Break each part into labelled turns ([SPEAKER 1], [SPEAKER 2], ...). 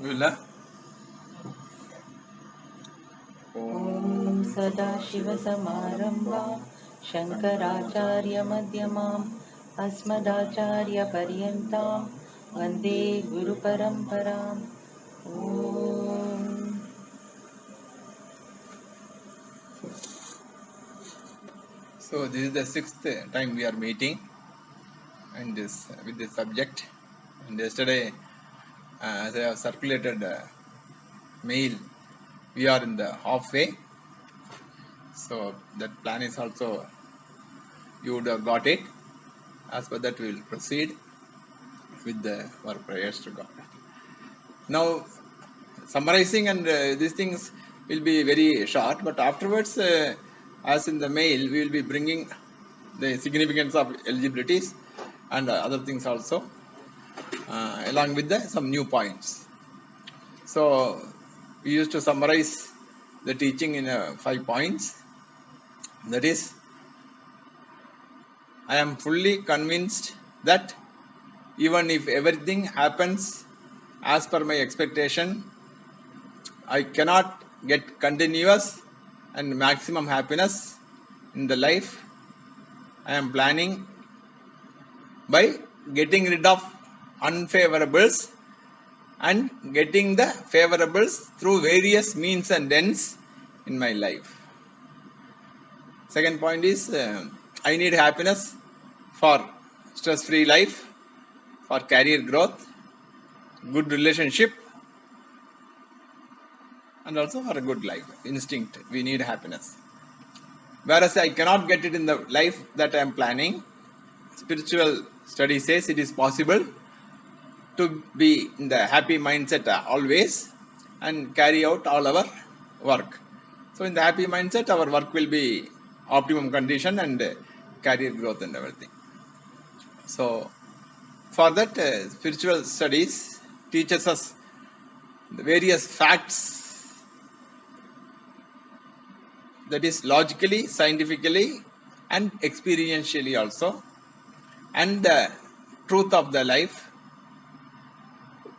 [SPEAKER 1] Villa.
[SPEAKER 2] ॐ सदाशिवसमारम्भां शङ्कराचार्यमध्यमाम् अस्मदाचार्यपर्यन्तां वन्दे गुरुपरम्पराम् ॐ
[SPEAKER 1] So this is the sixth time we are meeting and this with this subject. And yesterday, as I have circulated mail, we are in the halfway. So that plan is also you would have got it. As per that, we will proceed with our prayers to God. Now, summarizing and these things will be very short, but afterwards, as in the mail, we will be bringing the significance of eligibilities and other things also, along with some new points. So, we used to summarize the teaching in 5 points. That is, I am fully convinced that even if everything happens as per my expectation, I cannot get continuous and maximum happiness in the life I am planning by getting rid of unfavorables and getting the favorables through various means and ends in my life. Second point is I need happiness for stress-free life, for career growth, good relationship, and also for a good life. Instinct, we need happiness. Whereas I cannot get it in the life that I am planning, spiritual study says it is possible to be in the happy mindset always and carry out all our work. So in the happy mindset, our work will be optimum condition and career growth and everything. So for that, spiritual studies teaches us the various facts, that is logically, scientifically, and experientially also, and the truth of the life,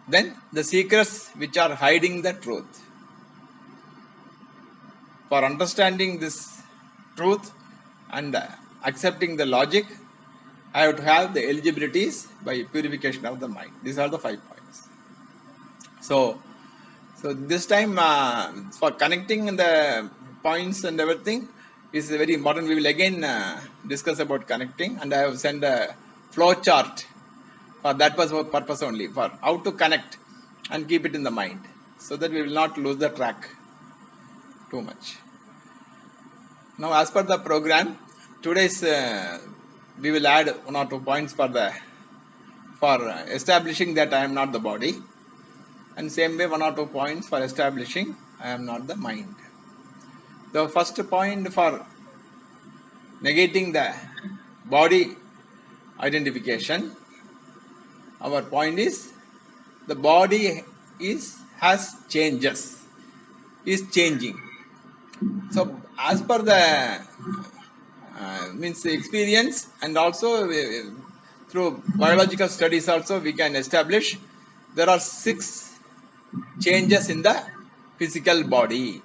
[SPEAKER 1] then the secrets which are hiding the truth. For understanding this truth and accepting the logic, I have to have the eligibilities by purification of the mind. These are the 5 points. So this time for connecting the points and everything is very important. We will again discuss about connecting, and I have sent a flow chart for that purpose only, for how to connect and keep it in the mind, so that we will not lose the track too much. Now, as per the program, today's we will add 1 or 2 points for establishing that I am not the body, and same way 1 or 2 points for establishing I am not the mind. The first point for negating the body identification, our point is the body has changes, is changing. So as per the means experience, and also through biological studies also we can establish there are 6 changes in the physical body.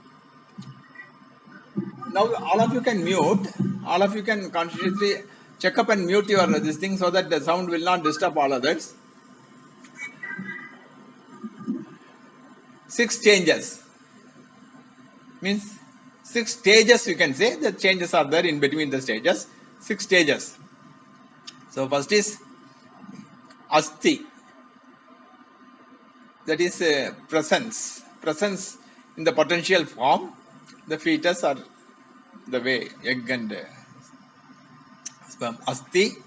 [SPEAKER 1] Now all of you can mute, all of you can consciously check up and mute your this thing so that the sound will not disturb all others. 6 changes means 6 stages, you can say. The changes are there in between the stages. 6 stages. So first is asti, that is presence in the potential form. The fetus or the way egg and sperm. Asti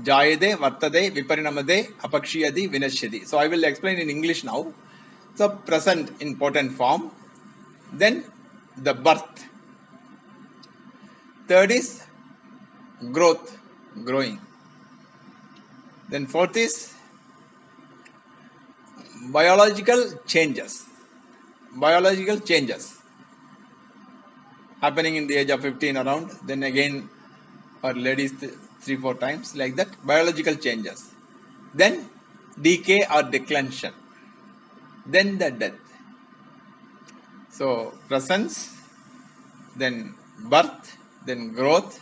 [SPEAKER 1] jayade vartade viparinamade apakshiyadi vinashyadi. So I will explain in English now. So present in potent form, then the birth. Third is growth, growing. Then fourth is biological changes happening in the age of 15 around, then again for ladies 3-4 times, like that, biological changes. Then decay or declension. then the death. So presence, then birth, then growth,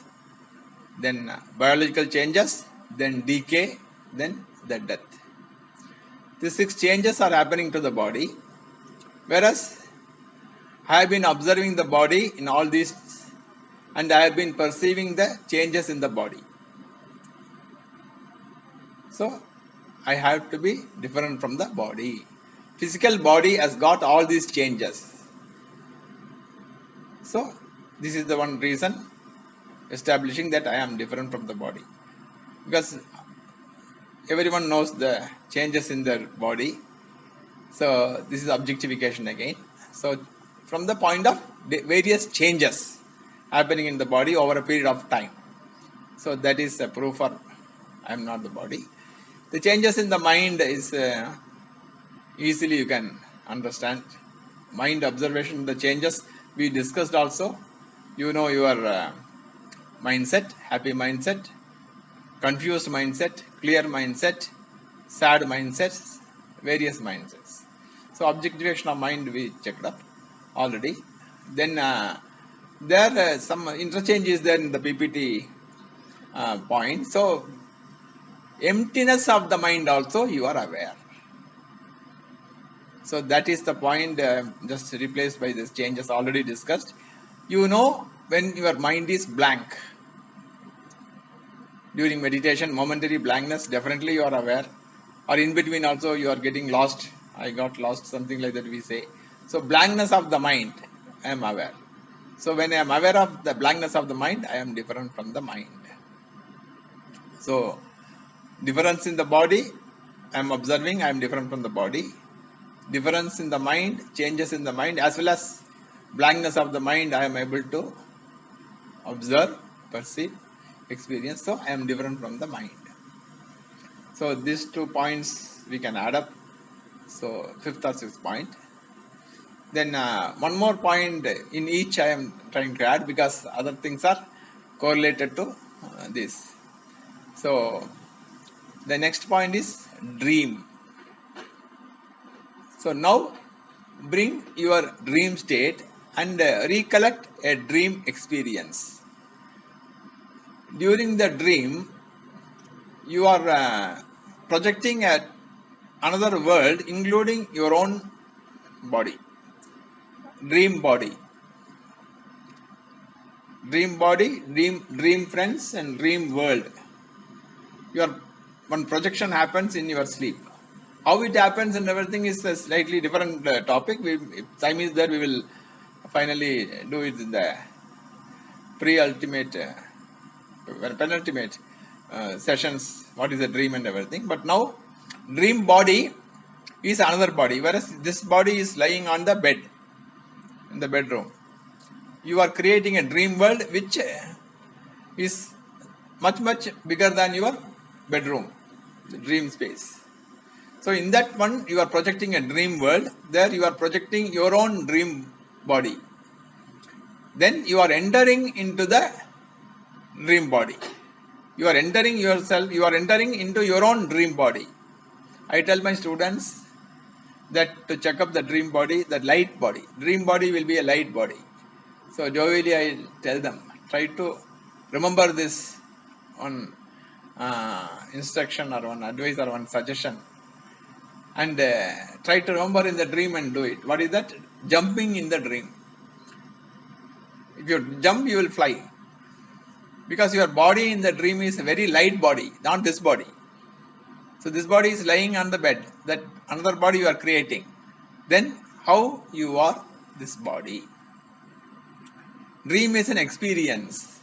[SPEAKER 1] then biological changes, then decay, then the death. These 6 changes are happening to the body, whereas I have been observing the body in all these, and I have been perceiving the changes in the body. So I have to be different from the body. Physical body has got all these changes. So this is the one reason establishing that I am different from the body. Because everyone knows the changes in their body. So this is objectification again. So from the point of various changes happening in the body over a period of time. So that is a proof for I am not the body. The changes in the mind is easily you can understand. Mind observation, the changes we discussed also. You know your mindset, happy mindset, confused mindset, clear mindset, sad mindsets, various mindsets. So objectification of mind we checked up already. Then there some interchange is there in the PPT point. So emptiness of the mind also you are aware. So that is the point just replaced by these changes already discussed. You know when your mind is blank. During meditation, momentary blankness, definitely you are aware. Or in between also you are getting lost. I got lost, something like that we say. So blankness of the mind, I am aware. So when I am aware of the blankness of the mind, I am different from the mind. So difference in the body, I am observing, I am different from the body. Difference in the mind, changes in the mind, as well as blankness of the mind, I am able to observe, perceive, experience. So I am different from the mind. So these 2 points we can add up. So 5th or 6th point. Then one more point in each I am trying to add because other things are correlated to this. So the next point is dream. So now bring your dream state and recollect a dream experience. During the dream, you are projecting at another world, including your own body, dream body, dream friends, and dream world. One projection happens in your sleep. How it happens and everything is a slightly different topic. If time is there, we will finally do it in the pre-ultimate, penultimate sessions. What is a dream and everything. But now, dream body is another body, whereas this body is lying on the bed, in the bedroom. You are creating a dream world which is much bigger than your bedroom, the dream space. So in that one, you are projecting a dream world. There you are projecting your own dream body. Then you are entering into the dream body. You are entering yourself, you are entering into your own dream body. I tell my students that to check up the dream body, the light body. Dream body will be a light body. So jovially I tell them, try to remember this one instruction or one advice or one suggestion. And try to remember in the dream and do it. What is that? Jumping in the dream. If you jump, you will fly. Because your body in the dream is a very light body, not this body. So this body is lying on the bed. That another body you are creating. Then how you are this body? Dream is an experience.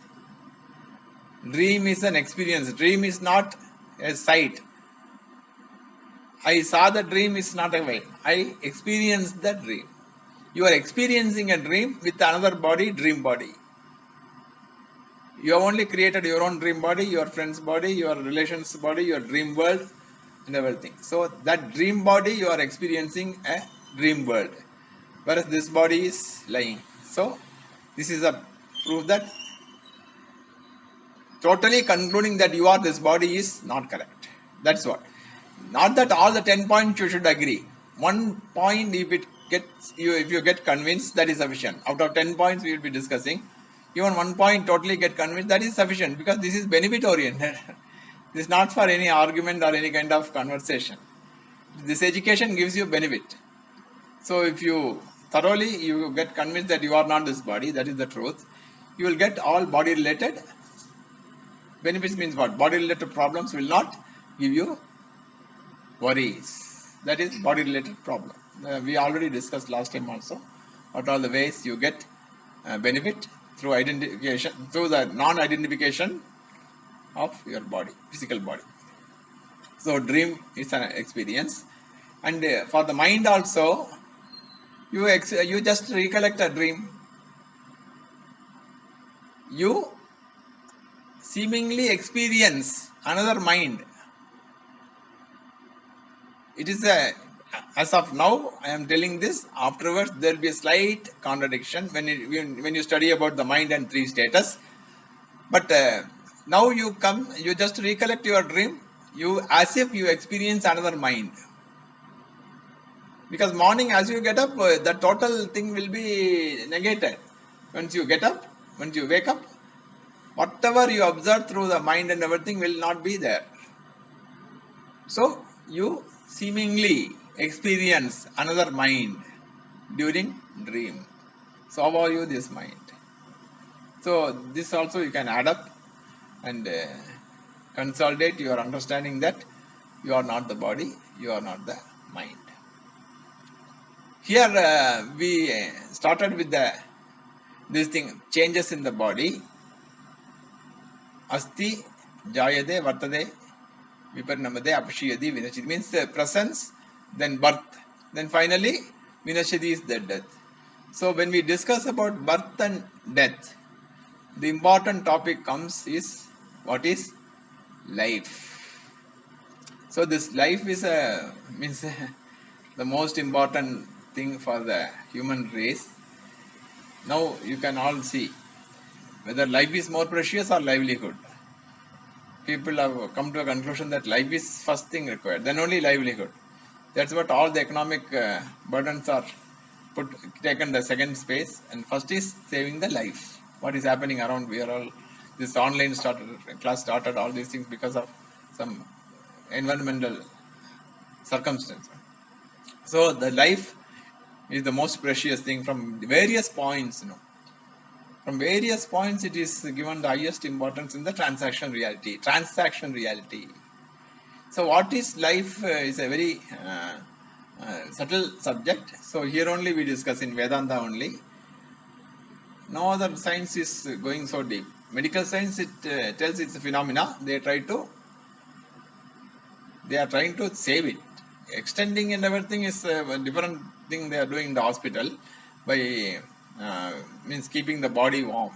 [SPEAKER 1] Dream is an experience. Dream is not a sight. I saw the dream is not a way. I experienced the dream. You are experiencing a dream with another body, dream body. You have only created your own dream body, your friend's body, your relation's body, your dream world and everything. So that dream body you are experiencing a dream world. Whereas this body is lying. So this is a proof that totally concluding that you are this body is not correct. That's what. Not that all the 10 points you should agree. one point, if you get convinced, that is sufficient. Out of 10 points we will be discussing, even 1 point totally get convinced, that is sufficient, because this is benefit oriented. This is not for any argument or any kind of conversation. This education gives you benefit. So if you thoroughly you get convinced that you are not this body, that is the truth, you will get all body related benefits. Means what? Body related problems will not give you worries. That is body related problem. We already discussed last time also what are the ways you get benefit through identification, through the non-identification of your body, physical body. So dream is an experience, and for the mind also, you just recollect a dream. You seemingly experience another mind. It is as of now I am telling this. Afterwards there will be a slight contradiction when you study about the mind and three status. But now you just recollect your dream. You as if you experience another mind. Because morning as you get up, the total thing will be negated. Once you get up, once you wake up, whatever you observe through the mind and everything will not be there. So you seemingly experience another mind during dream. So how are you this mind? So this also you can add up and consolidate your understanding that you are not the body, you are not the mind. Here we started with this thing, changes in the body. Asti, jayade, vartade, viparnamade, apashiyadi, vinashidi. Means presence, then birth, then finally vinashidi is the death. So when we discuss about birth and death, the important topic comes is what is life. So this life is means the most important thing for the human race. Now you can all see whether life is more precious or livelihood. People have come to a conclusion that life is first thing required, then only livelihood. That's what all the economic burdens are taken the second space, and first is saving the life. What is happening around? We are all this online class started, all these things because of some environmental circumstance. So the life is the most precious thing from various points. From various points, it is given the highest importance in the transaction reality. So what is life is a very subtle subject. So here only we discuss in Vedanta only. No other science is going so deep. Medical science, it tells it's a phenomena. They are trying to save it. Extending and everything is a different thing they are doing in the hospital by means keeping the body warm.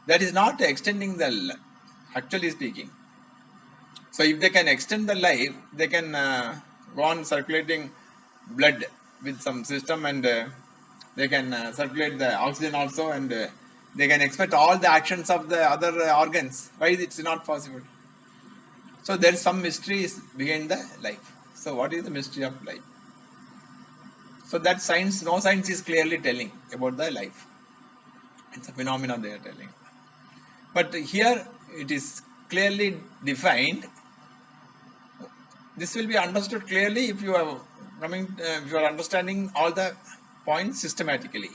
[SPEAKER 1] That is not extending the actually speaking. So if they can extend the life, they can go on circulating blood with some system, and they can circulate the oxygen also, and they can expect all the actions of the other organs. Why it's not possible? So there is some mystery behind the life. So what is the mystery of life? So that no science is clearly telling about the life. It's a phenomenon they are telling. But here it is clearly defined. This will be understood clearly if you are understanding all the points systematically.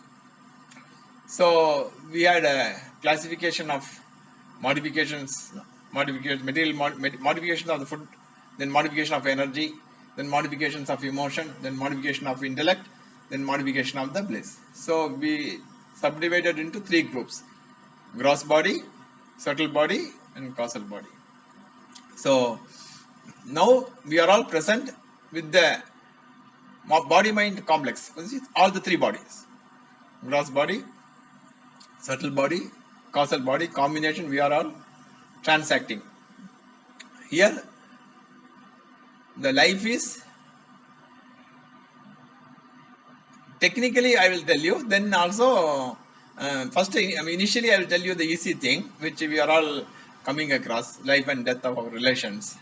[SPEAKER 1] So we had a classification of modification of the food, then modification of energy, then modifications of emotion, then modification of intellect, then modification of the bliss. So we subdivided into three groups: gross body, subtle body, and causal body. So now we are all present with the body-mind complex. All the three bodies: gross body, subtle body, causal body, combination. We are all transacting. Here the life is, technically I will tell you, then also first initially I will tell you the easy thing which we are all coming across, life and death of our relations.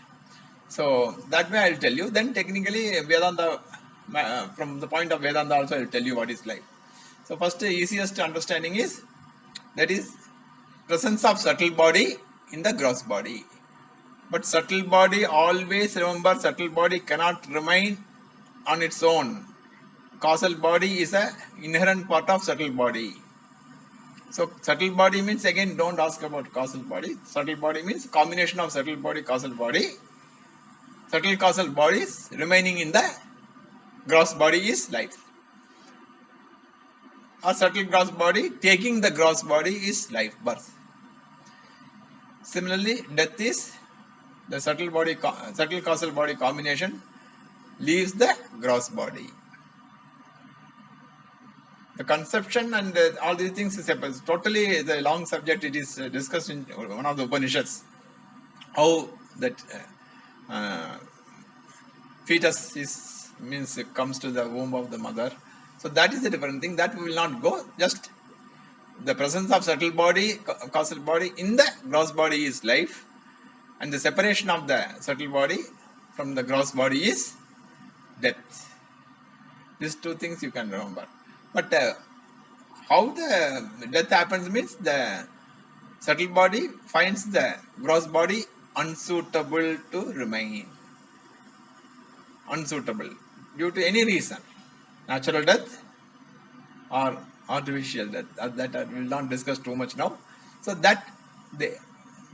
[SPEAKER 1] So that way I will tell you. Then technically Vedanta from the point of Vedanta also I will tell you what is life. So first easiest understanding is that is presence of subtle body in the gross body. But subtle body, always remember, subtle body cannot remain on its own. Causal body is a inherent part of subtle body. So subtle body means, again, don't ask about causal body. Subtle body means combination of subtle body, causal body. Subtle causal bodies remaining in the gross body is life. Or subtle gross body taking the gross body is life, birth. Similarly, death is the subtle causal body combination leaves the gross body. The conception and all these things is totally the long subject. It is discussed in one of the Upanishads. How that fetus comes to the womb of the mother. So that is a different thing. That we will not go. Just the presence of subtle body, causal body in the gross body is life, and the separation of the subtle body from the gross body is death. These two things you can remember. But how the death happens means the subtle body finds the gross body unsuitable to remain. Unsuitable due to any reason. Natural death or artificial death. That I will not discuss too much now. So that the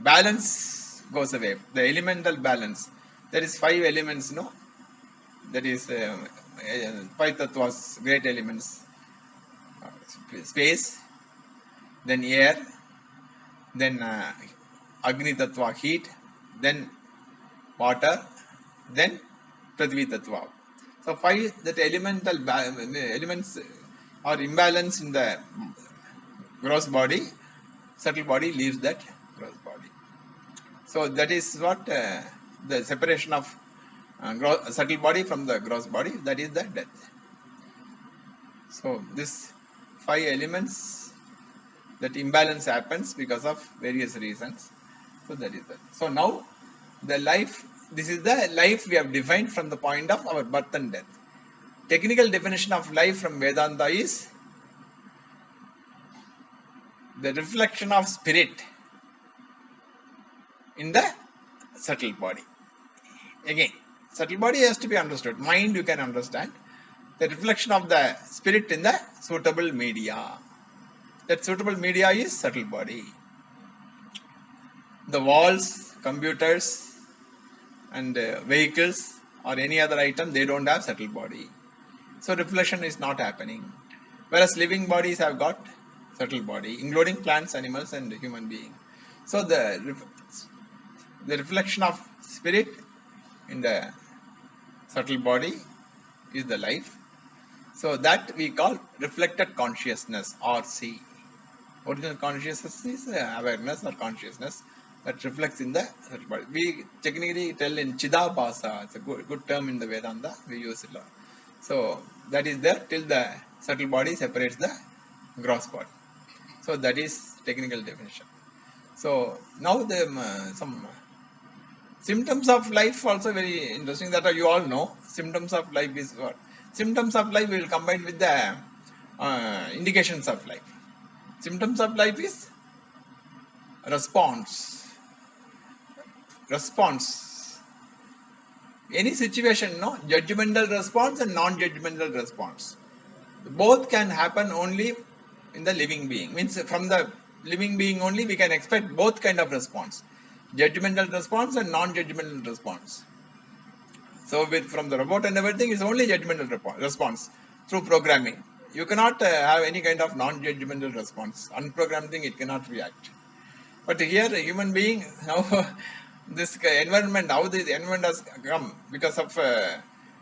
[SPEAKER 1] balance goes away. The elemental balance. There is 5 elements, no? That is 5 tattvas, great elements. Space, then air, then Agni tattva, heat, then water, then Prithvi tattva. So 5 that elemental elements are imbalanced in the gross body, subtle body leaves that gross body. So that is what the separation of subtle body from the gross body, that is the death. So this 5 elements, that imbalance happens because of various reasons. So that is that. So now the life, this is the life we have defined from the point of our birth and death. Technical definition of life from Vedanta is the reflection of spirit in the subtle body. Again, subtle body has to be understood. Mind you can understand. The reflection of the spirit in the suitable media. That suitable media is subtle body. The walls, computers and vehicles or any other item, they don't have subtle body. So reflection is not happening. Whereas living bodies have got subtle body, including plants, animals and human being. So the reflection of spirit in the subtle body is the life. So that we call reflected consciousness, or C. Original consciousness is awareness or consciousness that reflects in the subtle body. We technically tell in Chidabhasa, it's a good term in the Vedanta, we use it a lot. So that is there till the subtle body separates the gross body. So that is technical definition. So now the some symptoms of life also very interesting, that you all know. Symptoms of life is what? Symptoms of life we will combine with the indications of life. Symptoms of life is response. Response. Any situation, no? Judgmental response and non-judgmental response. Both can happen only in the living being. Means from the living being only we can expect both kind of response. Judgmental response and non-judgmental response. So from the robot and everything, it's only judgmental response through programming. You cannot have any kind of non-judgmental response. Unprogrammed thing, it cannot react. But here, a human being, now this environment, how the environment has come because of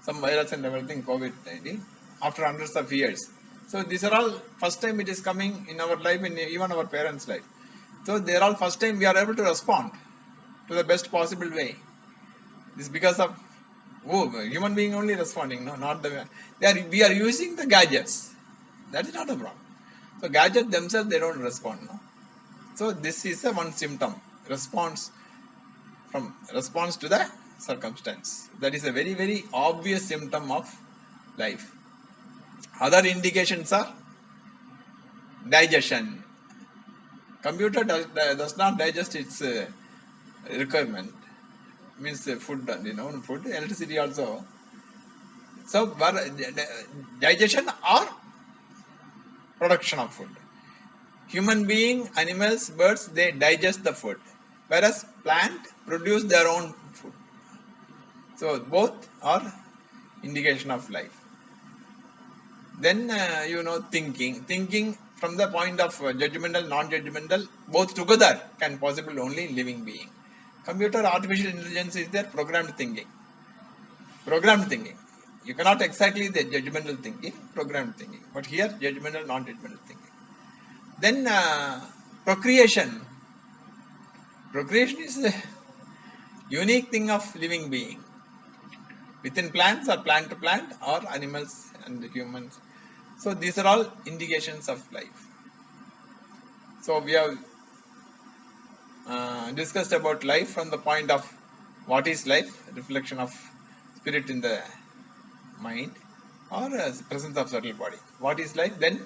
[SPEAKER 1] some virus and everything, COVID-19, after hundreds of years. So these are all first time it is coming in our life, in even our parents' life. So they are all first time we are able to respond to the best possible way. This is because of human being only responding, no, not the. We are using the gadgets. That is not a problem. So gadgets themselves, they don't respond, no. So this is one symptom, response to the circumstance. That is a very, very obvious symptom of life. Other indications are digestion. Computer does not digest its requirement. Means food, food, electricity also. So digestion or production of food. Human being, animals, birds, they digest the food, whereas plant produce their own food. So both are indication of life. Then thinking from the point of judgmental, non-judgmental, both together can possible only living being. Computer, artificial intelligence is their programmed thinking. Programmed thinking. You cannot exactly the judgmental thinking, programmed thinking. But here, judgmental, non-judgmental thinking. Then procreation. Procreation is a unique thing of living being. Within plants or plant to plant or animals and humans. So these are all indications of life. So we have discussed about life from the point of what is life, reflection of spirit in the mind or presence of subtle body. What is life? Then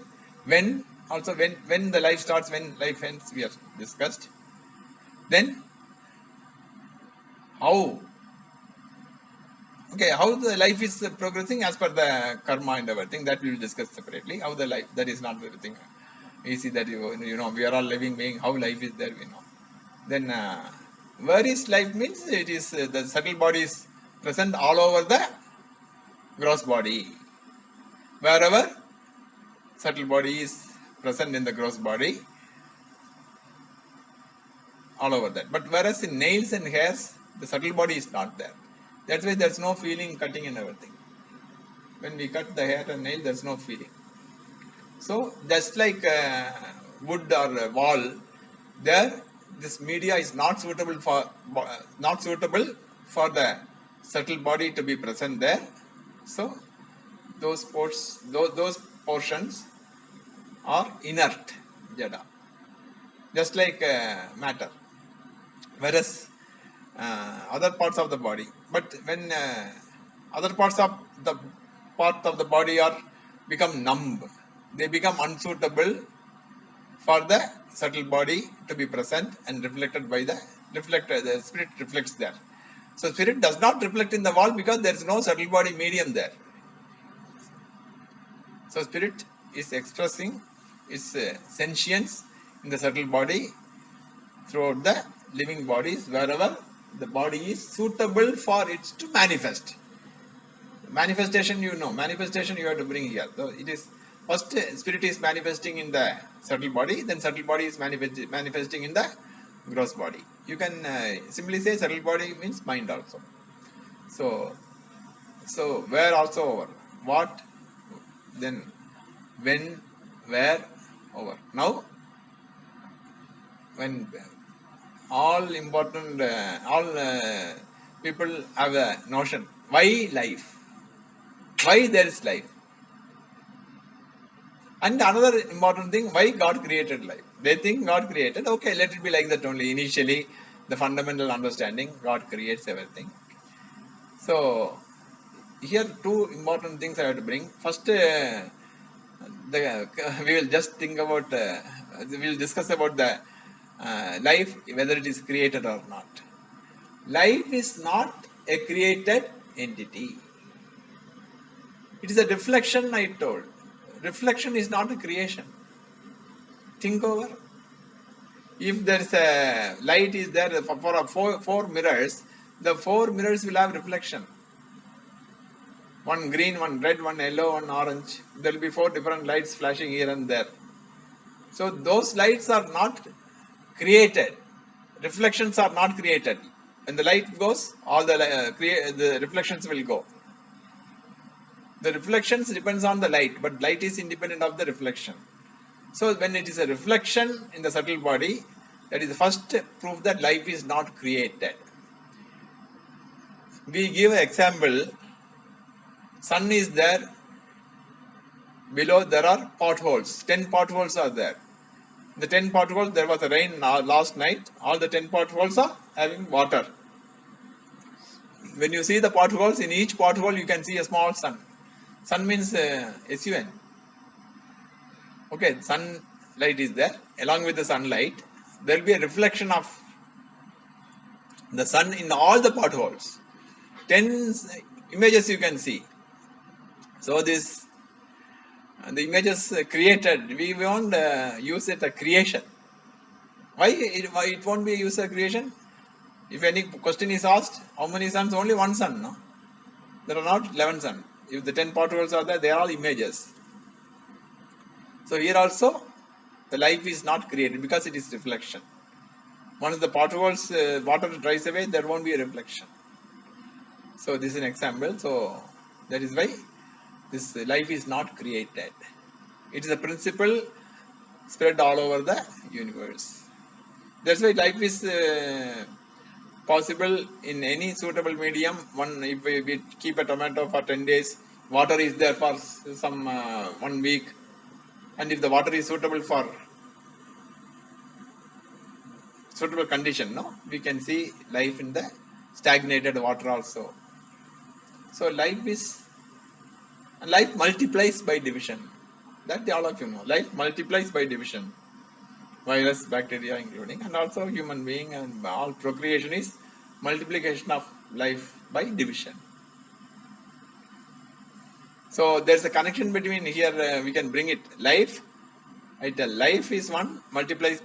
[SPEAKER 1] when the life starts, when life ends, we have discussed. Then how the life is progressing as per the karma and everything, that we will discuss separately. How the life, that is not everything easy, that we are all living being, how life is there, we know. Then where is life means it is the subtle body is present all over the gross body. Wherever subtle body is present in the gross body, all over that. But whereas in nails and hairs, the subtle body is not there. That's why there's no feeling cutting and everything. When we cut the hair and nail, there's no feeling. So just like wood or wall, there this media is not suitable for the subtle body to be present there. So those portions are inert, jada, just like matter. Whereas other parts of the body, but when other parts of the body are become numb, they become unsuitable for the subtle body to be present and reflected by the spirit reflects there. So spirit does not reflect in the wall because there is no subtle body medium there. So spirit is expressing its sentience in the subtle body throughout the living bodies, wherever the body is suitable for it to manifest. Manifestation, manifestation you have to bring here. So it is first spirit is manifesting in the subtle body, then subtle body is manifesting in the gross body. You can simply say subtle body means mind also. So where also over. What, then when, where, over. Now when all important, people have a notion, why life? Why there is life? And another important thing, why God created life? They think God created, okay, let it be like that only. Initially, the fundamental understanding, God creates everything. So, here two important things I have to bring. First, we will just think about, we will discuss about the life, whether it is created or not. Life is not a created entity. It is a reflection, I told. Reflection is not a creation. Think over. If there is a light is there for four mirrors, the four mirrors will have reflection. One green, one red, one yellow, one orange. There will be four different lights flashing here and there. So those lights are not created. Reflections are not created. When the light goes, all the reflections will go. The reflections depends on the light, but light is independent of the reflection. So when it is a reflection in the subtle body, that is the first proof that life is not created. We give an example. Sun is there. Below there are potholes. 10 potholes are there. The 10 potholes, there was a rain last night. All the 10 potholes are having water. When you see the potholes, in each pothole you can see a small sun. Sun means SUN. Okay, sunlight is there. Along with the sunlight, there will be a reflection of the sun in all the potholes. 10 images you can see. So this the images created, we won't use it a creation. Why it won't be used as creation? If any question is asked, how many suns? Only one sun, no? There are not 11 suns. If the 10 potholes are there, they are all images. So here also, the life is not created because it is reflection. Once the potholes, water dries away, there won't be a reflection. So this is an example. So that is why this life is not created. It is a principle spread all over the universe. That's why life is possible in any suitable medium. If we keep a tomato for 10 days, water is there for some 1 week, and if the water is suitable for suitable condition, no, we can see life in the stagnated water also. So life multiplies by division. That all of you know. Life multiplies by division. Virus, bacteria including, and also human being, and all procreation is multiplication of life by division. So there's a connection between here, we can bring it life. Right? Life is one, multiplies,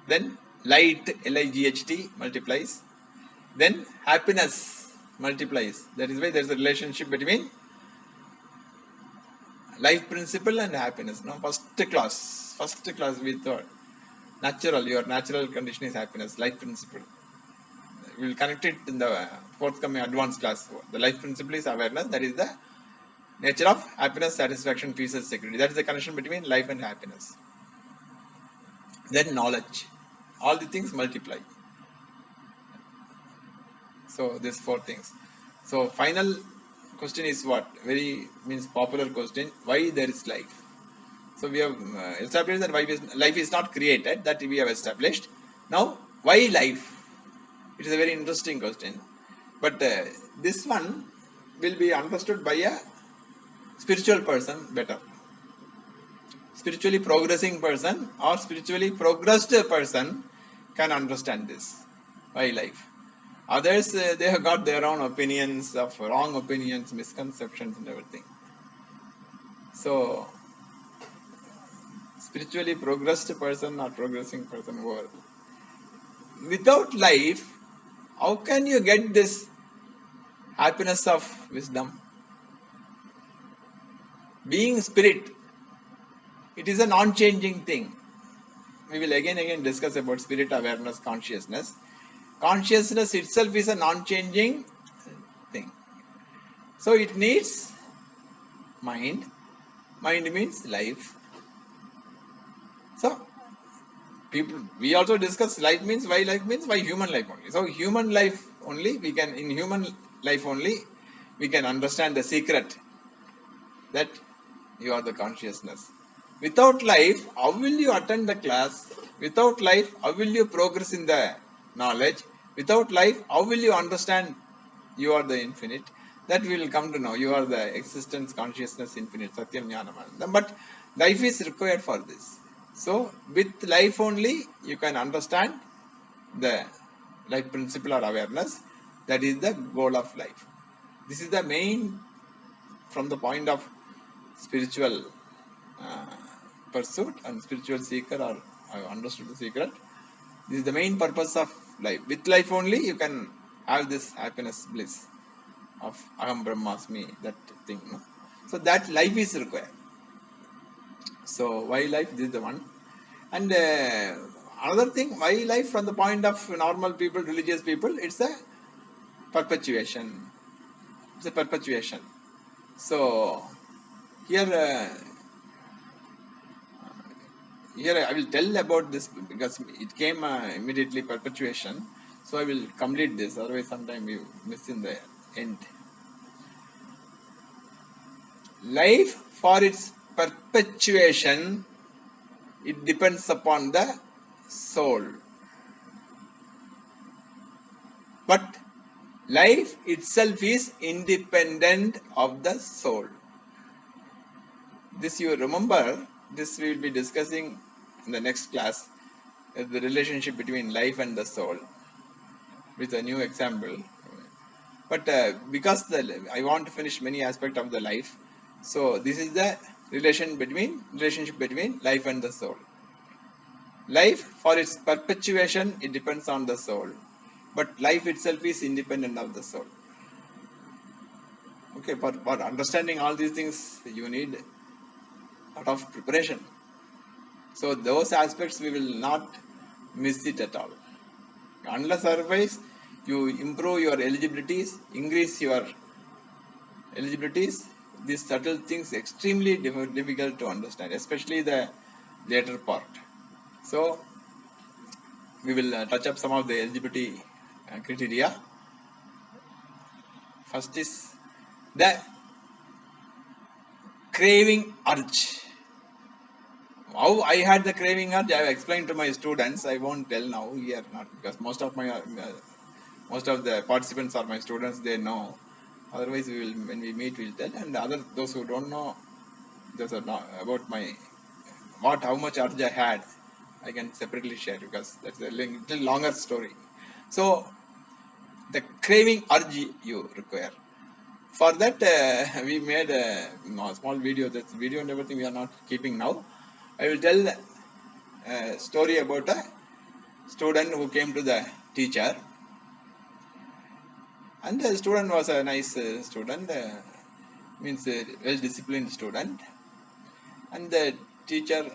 [SPEAKER 1] then light, L-I-G-H-T, multiplies, then happiness multiplies. That is why there's a relationship between life principle and happiness. No, first class we thought your natural condition is happiness, life principle. We will connect it in the forthcoming advanced class. The life principle is awareness. That is the nature of happiness, satisfaction, peace and security. That is the connection between life and happiness. Then knowledge. All the things multiply. So these 4 things. So final question is what? Very means popular question. Why there is life? So we have established that life is not created. That we have established. Now why life? It is a very interesting question. But this one will be understood by a spiritual person better. Spiritually progressing person or spiritually progressed person can understand this. Why life? Others, they have got their own opinions, of wrong opinions, misconceptions and everything. So, spiritually progressed person or progressing person, without life, how can you get this happiness of wisdom? Being spirit, it is a non-changing thing. We will again discuss about spirit, awareness, consciousness. Consciousness itself is a non-changing thing. So it needs mind. Mind means life. So we also discuss life means why human life only. So human life only we can understand the secret that you are the consciousness. Without life, how will you attend the class? Without life, how will you progress in the knowledge? Without life, how will you understand you are the infinite? That we will come to know. You are the existence, consciousness, infinite, Satyam Jnanam. But life is required for this. So, with life only, you can understand the life principle or awareness. That is the goal of life. This is the main, from the point of spiritual pursuit and spiritual seeker, or I understood the secret. This is the main purpose of life. With life only you can have this happiness, bliss of Aham Brahmasmi, that thing. No? So that life is required. So why life? This is the one. And another thing, why life from the point of normal people, religious people, it's a perpetuation. It's a perpetuation. So here I will tell about this because it came immediately perpetuation. So I will complete this, otherwise sometime you miss in the end. Life, for its perpetuation, it depends upon the soul. But life itself is independent of the soul. This you remember, this we will be discussing in the next class, the relationship between life and the soul with a new example. But because I want to finish many aspects of the life, so this is the relationship between life and the soul. Life, for its perpetuation, it depends on the soul, but life itself is independent of the soul. Okay, for understanding all these things, you need a lot of preparation. So those aspects we will not miss it at all. Unless otherwise, you improve your eligibilities, increase your eligibilities, these subtle things extremely difficult to understand, especially the later part. So we will touch up some of the eligibility criteria. First is the craving urge. How I had the craving urge, I have explained to my students. I won't tell now here, not because most of the participants are my students. They know. Otherwise, we will, when we meet, we'll tell. And those who don't know, those are not about how much urge I had, I can separately share because that's a little longer story. So the craving urge you require. For that, we made a small video. That video and everything we are not keeping now. I will tell a story about a student who came to the teacher, and the student was a nice student, means a well-disciplined student, and the teacher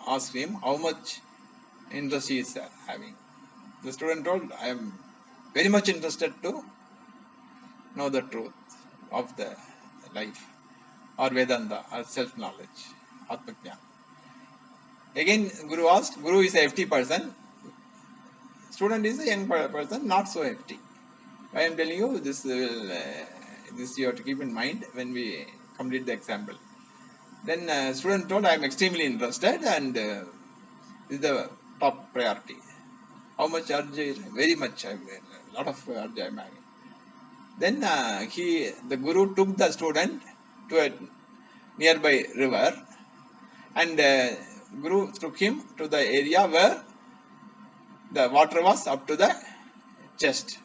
[SPEAKER 1] asked him how much interest he is having. The student told, I am very much interested to know the truth of the life, or Vedanta, or self-knowledge, Atmajnana. Again, Guru asked, Guru is a FT person, student is a young person, not so FT. I am telling you, this you have to keep in mind when we complete the example. Then student told, I am extremely interested and this is the top priority. How much urge? Very much. A lot of urge I am having. Then the Guru took the student to a nearby river, and Guru took him to the area where the water was up to the chest.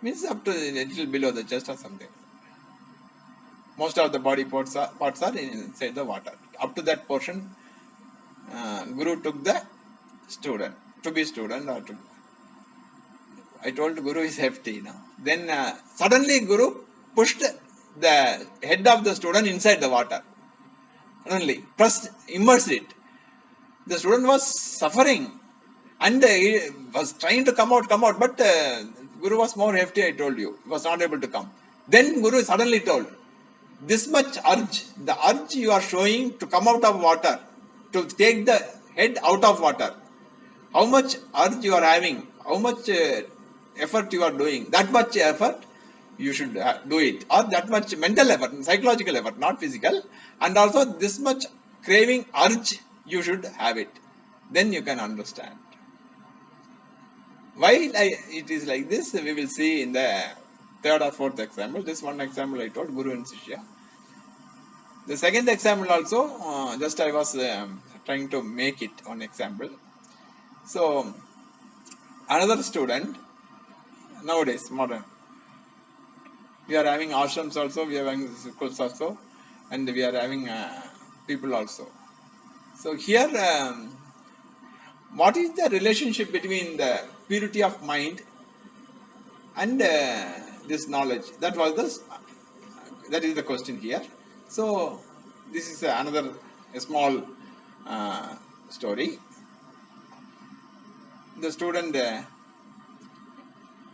[SPEAKER 1] Means up to a little below the chest or something. Most of the body parts are inside the water. Up to that portion, Guru took the student, to be student or to. I told Guru is hefty now. Then suddenly Guru pushed the head of the student inside the water. Suddenly, immersed it. The student was suffering and he was trying to come out, but Guru was more hefty, I told you. He was not able to come. Then Guru suddenly told, this much urge, the urge you are showing to come out of water, to take the head out of water, how much urge you are having, how much effort you are doing, that much effort you should do it, or that much mental effort, psychological effort, not physical, and also this much craving urge you should have it. Then you can understand. Why it is like this, we will see in the third or fourth example. This one example I told, Guru and Shishya. The second example also, just I was trying to make it one example. So, another student, nowadays, modern, we are having ashrams also, we are having schools also, and we are having people also. So here, what is the relationship between the purity of mind and this knowledge? That is the question here. So this is another small story. The student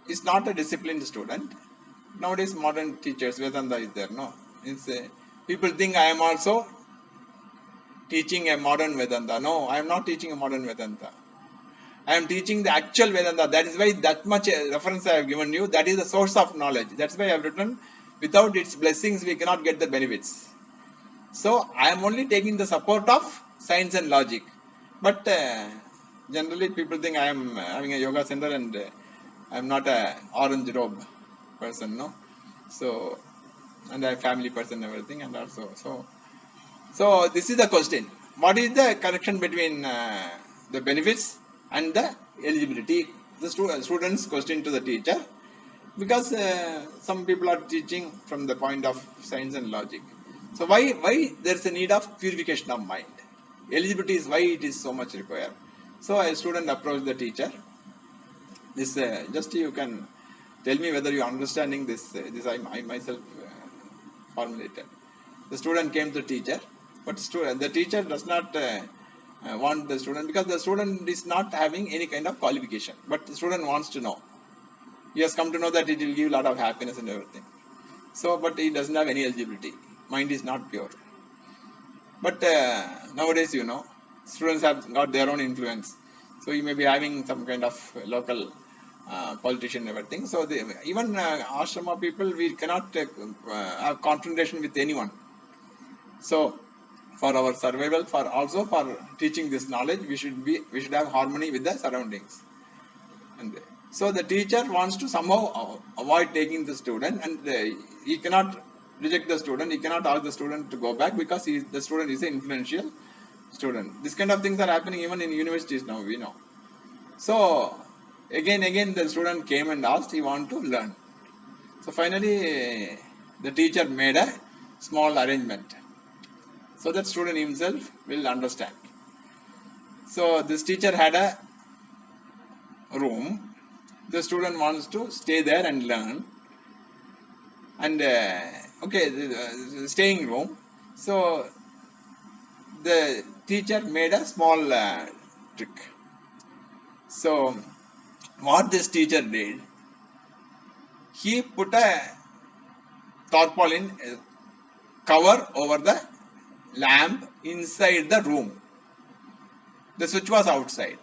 [SPEAKER 1] is not a disciplined student. Nowadays modern teachers, Vedanta is there, no? People think I am also teaching a modern Vedanta. No, I am not teaching a modern Vedanta. I am teaching the actual Vedanta. That is why that much reference I have given you. That is the source of knowledge. That's why I have written, without its blessings we cannot get the benefits. So I am only taking the support of science and logic. But generally people think I am having a yoga center and I am not a orange robe person, no? So, and I am family person and everything, and also, so So this is the question. What is the connection between the benefits and the eligibility? The students' question to the teacher, because some people are teaching from the point of science and logic. So why there is a need of purification of mind? Eligibility is why it is so much required. So a student approached the teacher. This just you can tell me whether you are understanding this. This I myself formulated. The student came to the teacher, but the teacher does not want the student, because the student is not having any kind of qualification. But the student wants to know. He has come to know that it will give a lot of happiness and everything. So, but he doesn't have any eligibility. Mind is not pure. But nowadays, students have got their own influence. So he may be having some kind of local politician and everything. So even ashrama people, we cannot have confrontation with anyone. So for our survival, also for teaching this knowledge, we should have harmony with the surroundings. And so the teacher wants to somehow avoid taking the student, and he cannot reject the student. He cannot ask the student to go back, because the student is an influential student. This kind of things are happening even in universities now, we know. So again the student came and asked, he want to learn. So finally the teacher made a small arrangement, so that student himself will understand. So this teacher had a room. The student wants to stay there and learn. And the staying room. So the teacher made a small trick. So what this teacher did, he put a tarpaulin cover over the lamp inside the room. The switch was outside.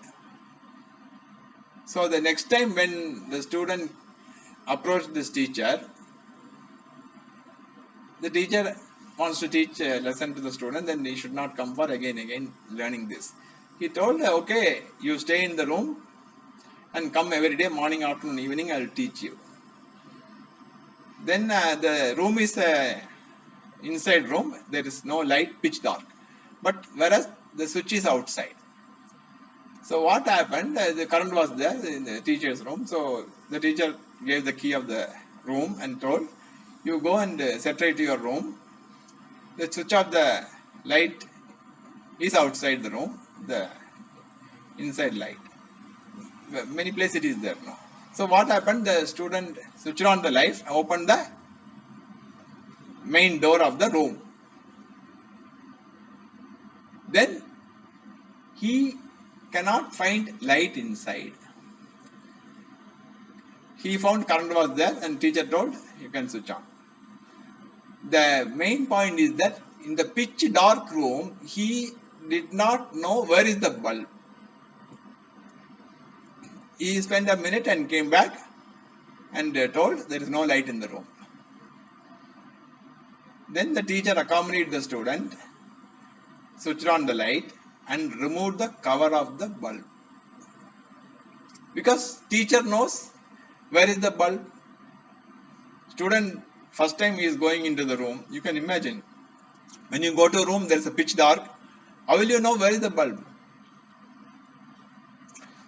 [SPEAKER 1] So the next time when the student approached this teacher, the teacher wants to teach a lesson to the student, then he should not come for again learning this. He told, okay, you stay in the room and come every day, morning, afternoon, evening, I will teach you. Then the room is inside room, there is no light, pitch dark. But whereas the switch is outside. So what happened, the current was there in the teacher's room. So the teacher gave the key of the room and told, you go and separate your room. The switch of the light is outside the room, the inside light. Many places it is there now. So what happened, the student switched on the light, opened the main door of the room. Then he cannot find light inside. He found current was there, and teacher told, you can switch on. The main point is that in the pitch dark room, he did not know where is the bulb. He spent a minute and came back and told there is no light in the room. Then the teacher accompanied the student, switched on the light and removed the cover of the bulb. Because teacher knows where is the bulb. Student first time he is going into the room, you can imagine. When you go to a room, there is a pitch dark. How will you know where is the bulb?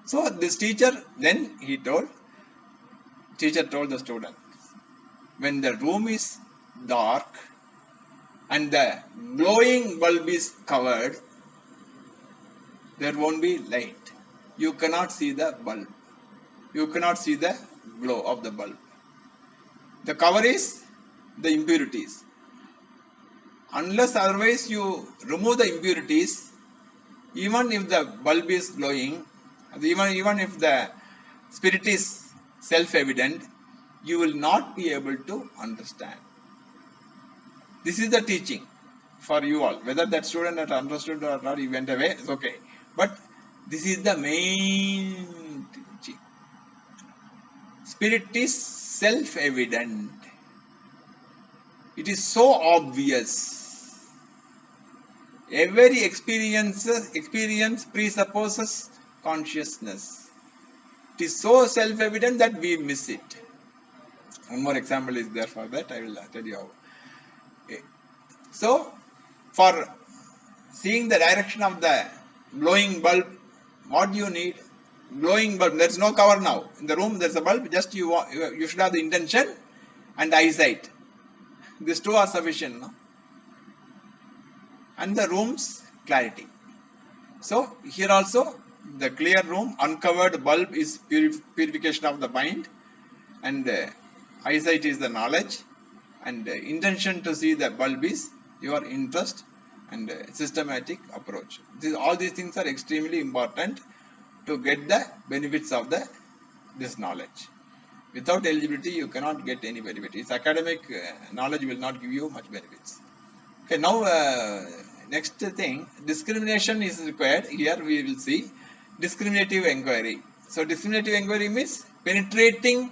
[SPEAKER 1] So this teacher, then teacher told the student, when the room is dark and the glowing bulb is covered, there won't be light. You cannot see the bulb. You cannot see the glow of the bulb. The cover is the impurities. Unless otherwise you remove the impurities, even if the bulb is glowing, even if the spirit is self-evident, you will not be able to understand. This is the teaching for you all. Whether that student had understood or not, he went away, it's okay. But this is the main teaching. Spirit is self-evident. It is so obvious. Every experience presupposes consciousness. It is so self-evident that we miss it. One more example is there for that. I will tell you how. So, for seeing the direction of the glowing bulb, what do you need? Glowing bulb, there is no cover now. In the room there is a bulb, just you should have the intention and eyesight. These two are sufficient. No? And the room's clarity. So here also the clear room, uncovered bulb is purification of the mind, and eyesight is the knowledge, and intention to see the bulb is your interest and systematic approach. All these things are extremely important to get the benefits of this knowledge. Without eligibility, you cannot get any benefits. Academic knowledge will not give you much benefits. Okay, now next thing, discrimination is required. Here we will see discriminative inquiry. So discriminative inquiry means penetrating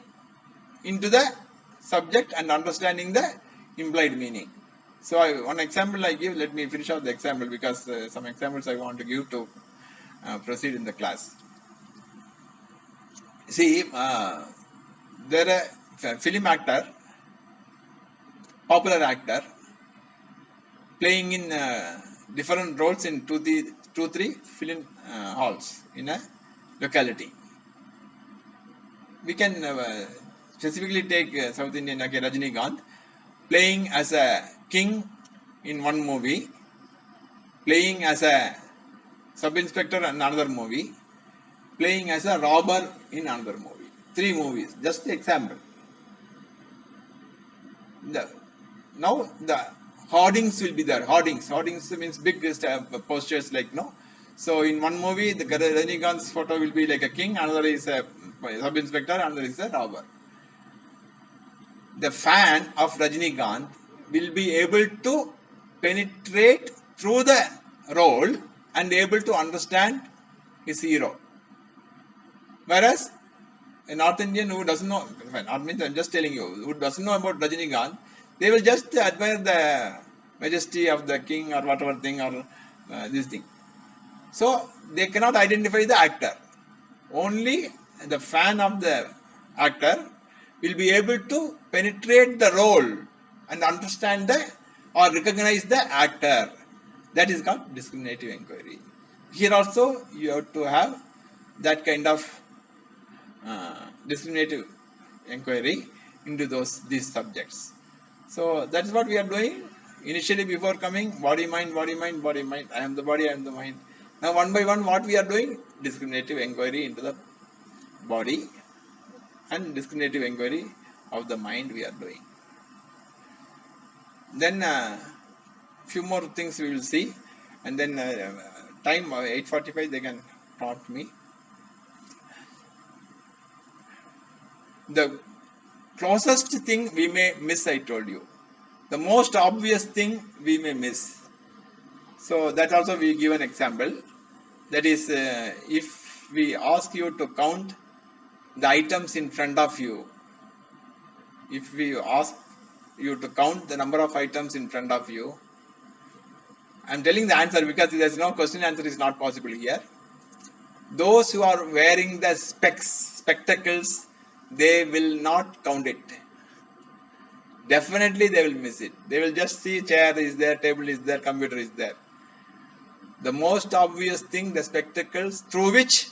[SPEAKER 1] into the subject and understanding the implied meaning. So one example I give, let me finish off the example, because some examples I want to give to proceed in the class. See, there a film actor, popular actor, playing in different roles in 2-3 film halls in a locality. We can specifically take South Indian, okay, Rajinikanth, playing as a king in one movie, playing as a sub-inspector in another movie, playing as a robber in another movie. 3 movies, just the example. Now the hoardings will be there. Hoardings means big posters like, no. So in one movie, the Rajinikanth's photo will be like a king, another is a sub-inspector, another is a robber. The fan of Rajinikanth will be able to penetrate through the role and able to understand his hero. Whereas a North Indian who doesn't know, I'm just telling you, who doesn't know about Rajinikanth, they will just admire the majesty of the king or whatever thing, or this thing. So they cannot identify the actor. Only the fan of the actor will be able to penetrate the role and understand or recognize the actor. That is called discriminative inquiry. Here also you have to have that kind of discriminative inquiry into these subjects. So that is what we are doing. Initially, before coming, body, mind, body, mind, body, mind. I am the body, I am the mind. Now one by one, what we are doing? Discriminative inquiry into the body and discriminative inquiry of the mind we are doing. Then few more things we will see, and then time 8:45 they can prompt me. The closest thing we may miss, I told you. The most obvious thing we may miss. So that also we give an example. That is, if we ask you to count the items in front of you, if we ask you to count the number of items in front of you, I am telling the answer because there is no question answer is not possible here. Those who are wearing the spectacles, they will not count it. Definitely they will miss it. They will just see chair is there, table is there, computer is there. The most obvious thing, the spectacles through which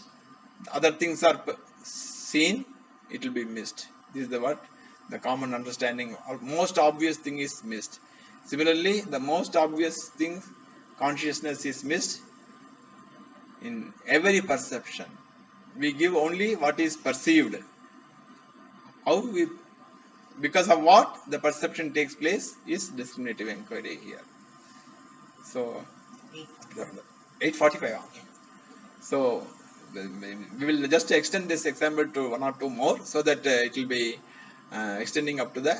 [SPEAKER 1] other things are seen, it will be missed. This is the common understanding. Most obvious thing is missed. Similarly, the most obvious thing, consciousness, is missed in every perception. We give only what is perceived. Because of what the perception takes place is discriminative inquiry here. So 8:45. So we will just extend this example to 1 or 2 more, so that it will be extending up to the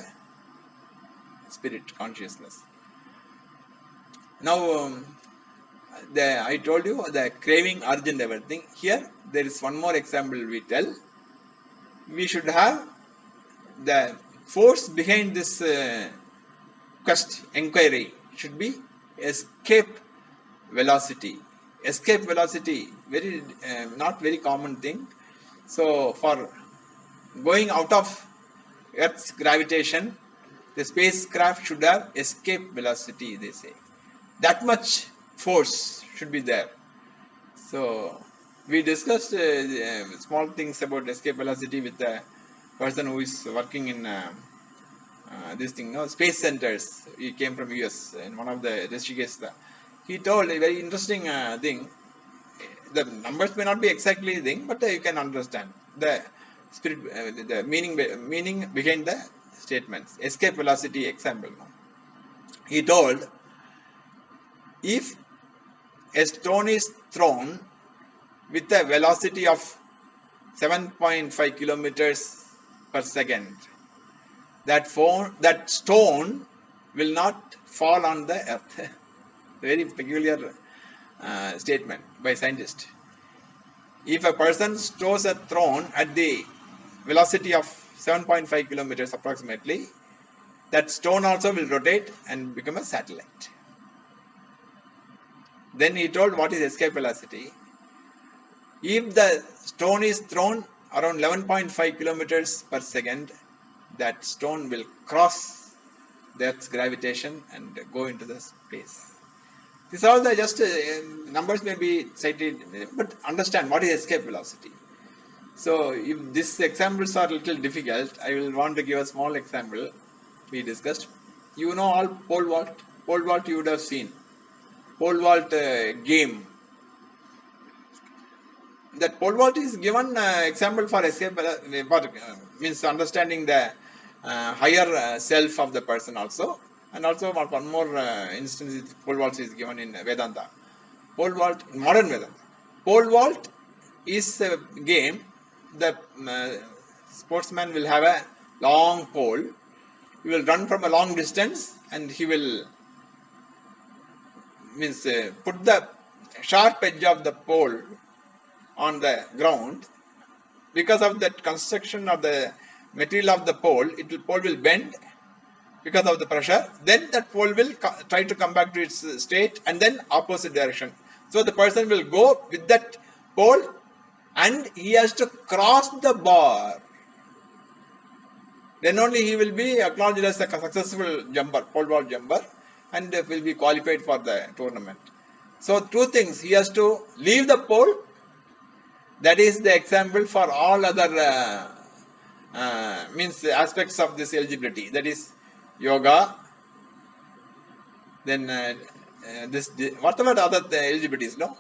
[SPEAKER 1] spirit consciousness. Now I told you the craving, urge and everything. Here there is one more example we tell. We should have the force behind this quest, inquiry, should be escape velocity. Escape velocity, very not very common thing. So for going out of Earth's gravitation, the spacecraft should have escape velocity, they say. That much force should be there. So we discussed small things about escape velocity with a person who is working in this thing, no, space centers. He came from US in one of the Rishikesh. He told a very interesting thing. The numbers may not be exactly the thing, but you can understand the spirit, the meaning behind the statements. Escape velocity example. No? He told, if a stone is thrown with a velocity of 7.5 kilometers per second, that stone will not fall on the earth. Very peculiar statement by scientists. If a person stores a stone at the velocity of 7.5 kilometers approximately, that stone also will rotate and become a satellite. Then he told what is escape velocity. If the stone is thrown around 11.5 kilometers per second, that stone will cross the Earth's gravitation and go into the space. These are the just numbers may be cited, but understand what is escape velocity. So if these examples are a little difficult, I will want to give a small example we discussed. You know all pole vault. Pole vault you would have seen. Pole vault game. That pole vault is given example for escape, means understanding the higher self of the person also. And also one more instance, pole vault is given in Vedanta. Pole vault, modern Vedanta. Pole vault is a game. The sportsman will have a long pole. He will run from a long distance and he will put the sharp edge of the pole on the ground. Because of that construction of the material of the pole, pole will bend because of the pressure. Then that pole will try to come back to its state and then opposite direction. So the person will go with that pole and he has to cross the bar. Then only he will be acknowledged as a successful jumper, pole vault jumper, and will be qualified for the tournament. So two things, he has to leave the pole. That is the example for all other aspects of this eligibility. That is yoga, then whatever other eligibilities, no?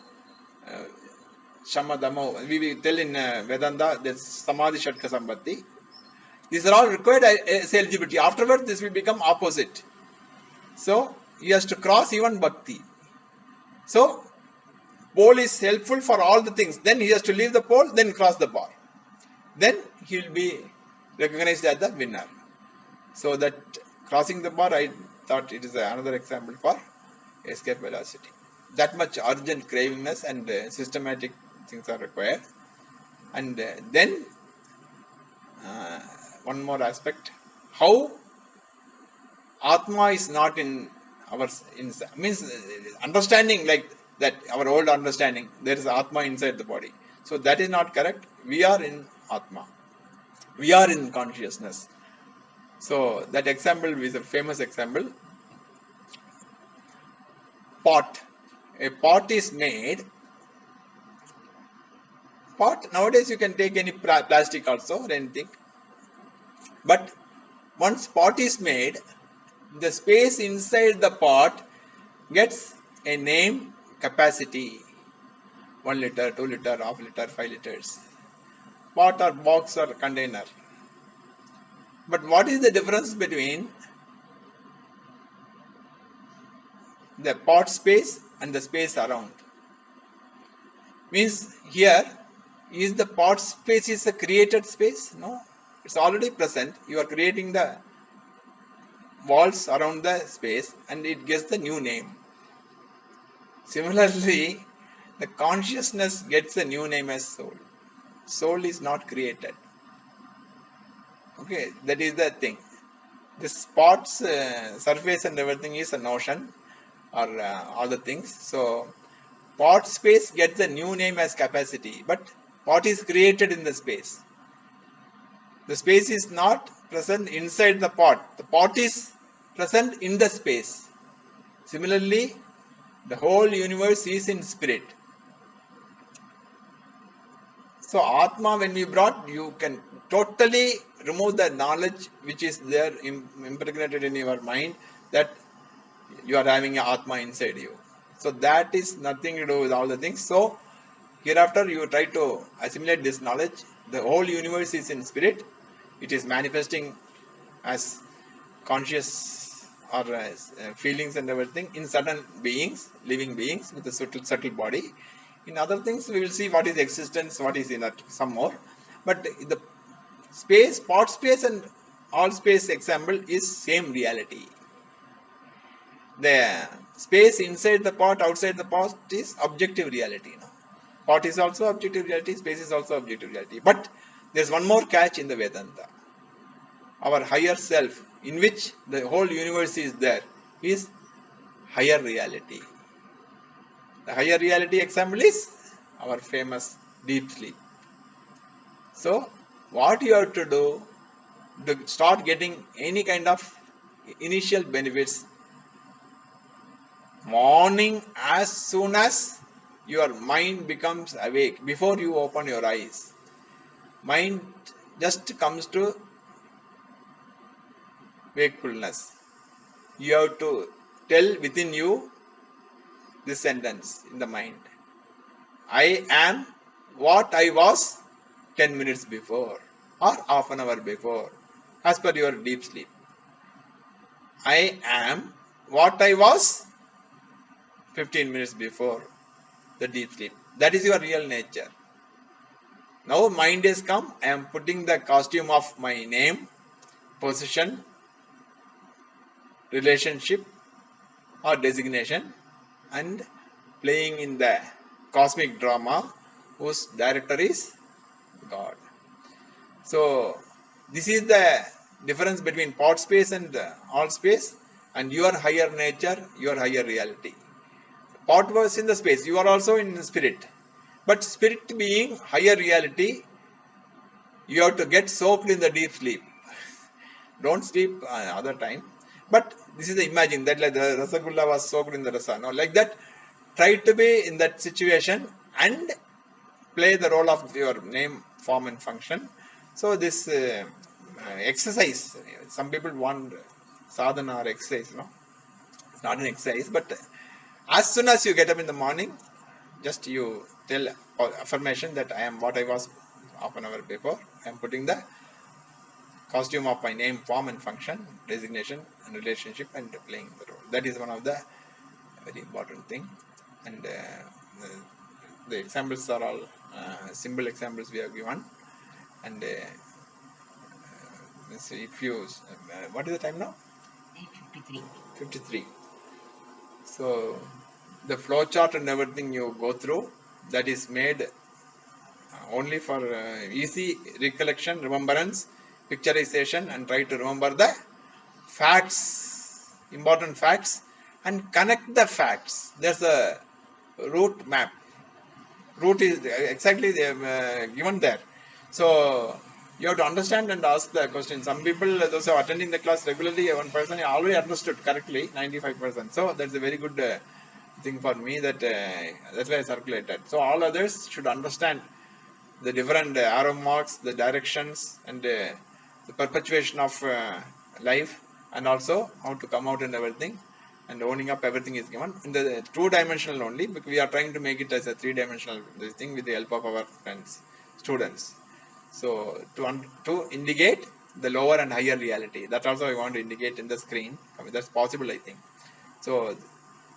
[SPEAKER 1] Shama, Dhamma, we will tell in Vedanta, there's Samadhi, Shatka, Sambhati. These are all required as eligibility. Afterwards, this will become opposite. So, he has to cross even bhakti. So, pole is helpful for all the things. Then he has to leave the pole, then cross the bar. Then he will be recognized as the winner. So, that crossing the bar, I thought it is another example for escape velocity. That much urgent cravingness and systematic things are required. And then one more aspect, how Atma is not in our inside, means understanding like that, our old understanding, there is Atma inside the body. So that is not correct. We are in Atma. We are in consciousness. So that example is a famous example. Pot. A pot is made. Pot, nowadays you can take any plastic also or anything. But once pot is made, the space inside the pot gets a name, capacity. 1 liter, 2 liter, half liter, 5 liters. Pot or box or container. But what is the difference between the pot space and the space around? Means here, is the pot space is a created space? No. It's already present. You are creating the walls around the space and it gets the new name. Similarly, the consciousness gets a new name as soul. Soul is not created. Okay, that is the thing. The spot's surface and everything is a notion or all the things. So, pot space gets a new name as capacity, but pot is created in the space. The space is not present inside the pot. The pot is present in the space. Similarly, The whole universe is in spirit. So Atma, when we brought, you can totally remove the knowledge which is there impregnated in your mind that you are having a Atma inside you. So that is nothing to do with all the things. So hereafter you try to assimilate this knowledge. The whole universe is in spirit. It is manifesting as conscious or as feelings and everything in certain beings, living beings with a subtle body. In other things, we will see what is existence, what is inert, some more. But the space, part space and all space example is same reality. The space inside the part, outside the part is objective reality. No? Part is also objective reality, space is also objective reality. But there's one more catch in the Vedanta. Our higher self, in which the whole universe is there, is higher reality. The higher reality example is our famous deep sleep. So, what you have to do to start getting any kind of initial benefits, morning as soon as your mind becomes awake, before you open your eyes, mind just comes to wakefulness. You have to tell within you this sentence in the mind. I am what I was 10 minutes before or half an hour before, as per your deep sleep. I am what I was 15 minutes before the deep sleep. That is your real nature. Now mind has come, I am putting the costume of my name, position, relationship or designation and playing in the cosmic drama whose director is God. So this is the difference between part space and all space and your higher nature, your higher reality. Part was in the space, you are also in spirit. But spirit being higher reality, you have to get soaked in the deep sleep. Don't sleep other time. But this is the imagine that like the Rasagulla was soaked in the rasa. No, like that, try to be in that situation and play the role of your name, form and function. So this exercise, some people want sadhana or exercise, no? It's not an exercise, but as soon as you get up in the morning, just you tell affirmation that I am what I was half an hour before. I am putting the costume of my name, form and function, designation and relationship and playing the role. That is one of the very important thing. And the examples are all simple examples we have given. And let's see if you, what is the time now?
[SPEAKER 2] 53.
[SPEAKER 1] 53. So the flow chart and everything you go through, that is made only for easy recollection, remembrance, picturization and try to remember the facts, important facts and connect the facts. There's a route map. Route is exactly given there. So you have to understand and ask the question. Some people, those who are attending the class regularly, one person already understood correctly, 95%. So that's a very good thing for me that that's why I circulated. So all others should understand the different arrow marks, the directions and the perpetuation of life and also how to come out and everything and owning up everything is given in the two-dimensional only because we are trying to make it as a three-dimensional thing with the help of our friends, students. So to indicate the lower and higher reality, that also I want to indicate in the screen. I mean, that's possible I think. So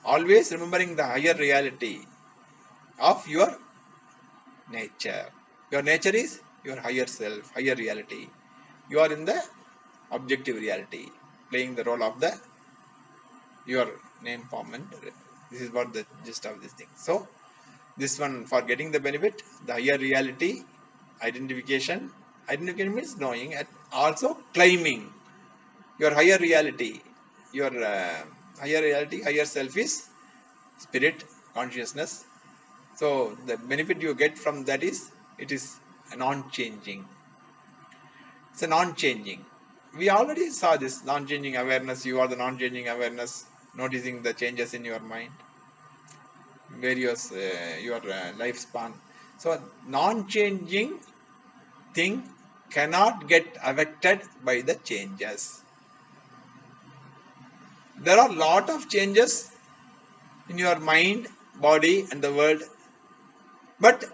[SPEAKER 1] always remembering the higher reality of your nature. Your nature is your higher self, higher reality. You are in the objective reality, playing the role of the your name, form, and this is what the gist of this thing. So this one for getting the benefit, the higher reality, identification. Identification means knowing and also claiming your higher reality. Your higher reality, higher self is spirit, consciousness. So the benefit you get from that is it is non-changing. It's a non-changing. We already saw this non-changing awareness. You are the non-changing awareness, noticing the changes in your mind. various your lifespan. So non-changing thing cannot get affected by the changes. There are lot of changes in your mind, body and the world, but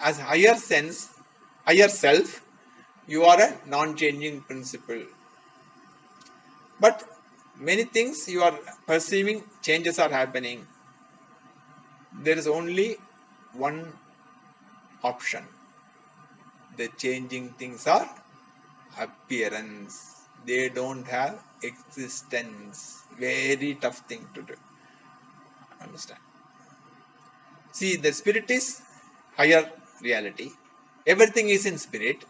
[SPEAKER 1] as higher sense, higher self, you are a non-changing principle. But many things you are perceiving, changes are happening. There is only one option. The changing things are appearance. They don't have existence. Very tough thing to do. Understand? See, the spirit is higher reality. Everything is in spirit.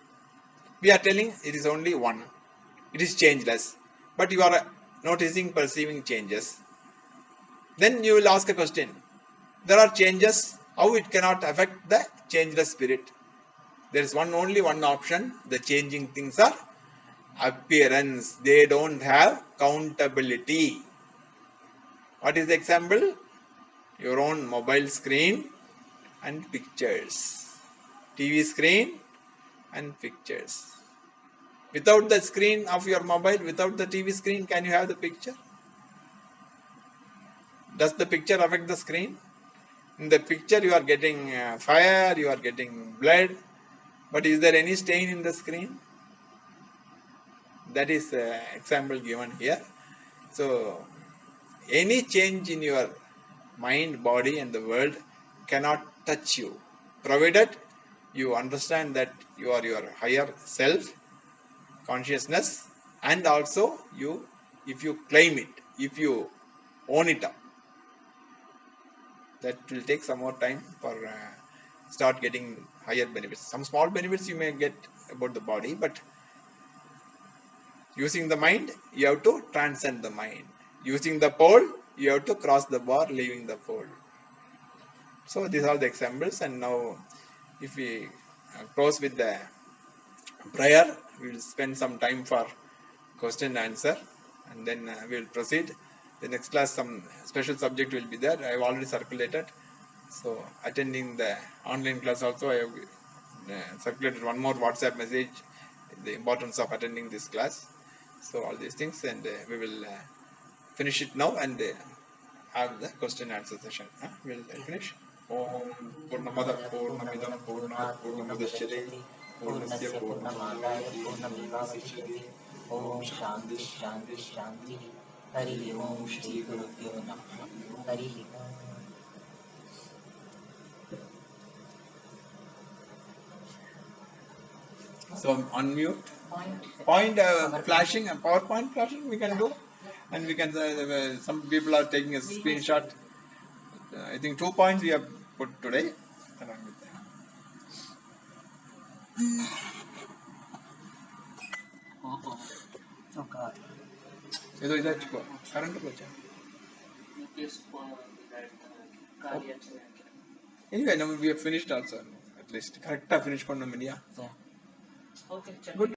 [SPEAKER 1] We are telling it is only one. It is changeless. But you are noticing, perceiving changes. Then you will ask a question. There are changes. How it cannot affect the changeless spirit? There is only one option. The changing things are appearance. They don't have countability. What is the example? Your own mobile screen and pictures. TV screen and pictures. Without the screen of your mobile, without the TV screen, can you have the picture? Does the picture affect the screen? In the picture you are getting fire, you are getting blood, but is there any stain in the screen? That is example given here. So any change in your mind, body and the world cannot touch you, provided you understand that you are your higher self, consciousness, and also you, if you claim it, if you own it up. That will take some more time for start getting higher benefits. Some small benefits you may get about the body, but using the mind, you have to transcend the mind. Using the pole, you have to cross the bar, leaving the pole. So these are the examples, and now if we close with the prayer, we will spend some time for question and answer, and then we will proceed. The next class, some special subject will be there. I have already circulated. So attending the online class also, I have circulated one more WhatsApp message, the importance of attending this class. So all these things, and we will finish it now and have the question and answer session. We will finish. Om Purnamada Purnamidam Purnat Purnamudachyate Purnasya
[SPEAKER 2] पूर्णस्य
[SPEAKER 1] Purnamudachyate
[SPEAKER 2] पूर्णमेवावशिष्यते
[SPEAKER 1] Om
[SPEAKER 2] ॐ
[SPEAKER 1] Shanti
[SPEAKER 2] शान्तिः
[SPEAKER 1] Shanti
[SPEAKER 2] शान्तिः
[SPEAKER 1] Shanti.
[SPEAKER 2] शान्तिः हरिः
[SPEAKER 1] Om
[SPEAKER 2] ॐ
[SPEAKER 1] Shri Guru
[SPEAKER 2] श्रीगुरुभ्यो नमः हरिः ॐ
[SPEAKER 1] So unmute.
[SPEAKER 2] point
[SPEAKER 1] Point flashing, PowerPoint flashing we can do, and we can some people are taking a screenshot. I think 2 points we have put today. Along with that. ఏదో ఇది వచ్చుకో current వచ్చా anyway now we have finished also at least correct finish பண்ணோம் இல்லையா
[SPEAKER 2] Yeah. Okay,
[SPEAKER 1] good